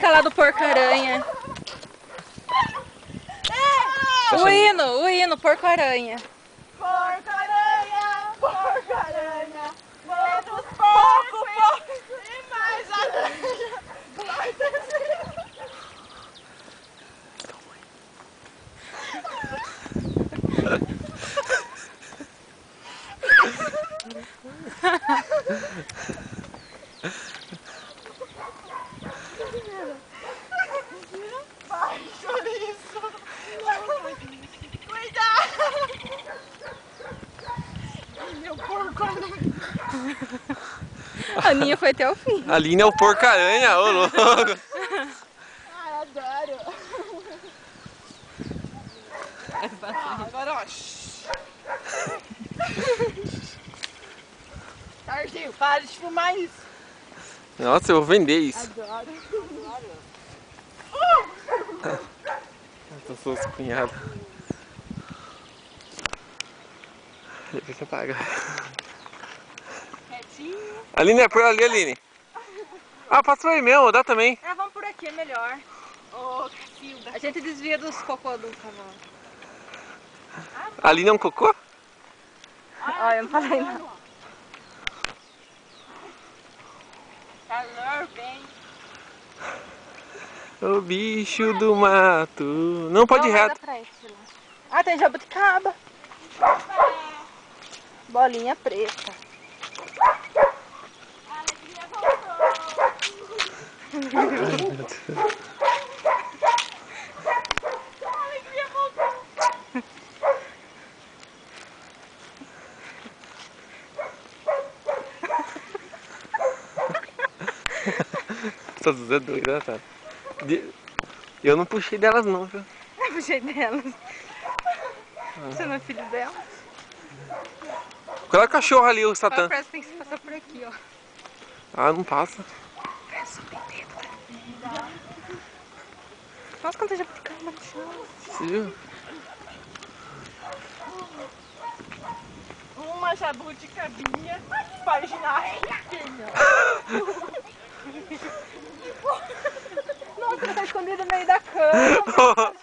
música lá do Porco-Aranha. O hino, Porco-Aranha. Porco-Aranha, Porco-Aranha, menos porco e mais aranha. Vai, chouriço. Cuidado. Meu porco-aranha. A Aninha foi até o fim. A Aline é o Porco-Aranha, ô louco. Ai, adoro. Agora, ó. Targinho, para de filmar isso. Nossa, eu vou vender isso. Adoro. Eu sou cunhado. Depois você apaga. Retinho. Aline, é por ali, Aline. Ah, passa por aí mesmo, dá também. Ah, vamos por aqui, é melhor. Ô, Cacilda. A gente desvia dos cocô do cavalo. A Aline é um cocô? Ah, eu não falei não. Calor, bem. O bicho do mato. Não pode ir reto. Ah, tem jabuticaba. Bolinha preta. A alegria voltou. A alegria voltou. Essa Zé doida, tá? Eu não puxei delas não, viu? Eu puxei delas. Você não é filho dela? Qual é o cachorro ali, o Satã? Parece que tem que passar por aqui, ó. Ah, não passa. Nossa, quanta jabuticaba no chão. Você viu? Uma jabuticabinha. Página. Nossa, tá escondido no meio da cama.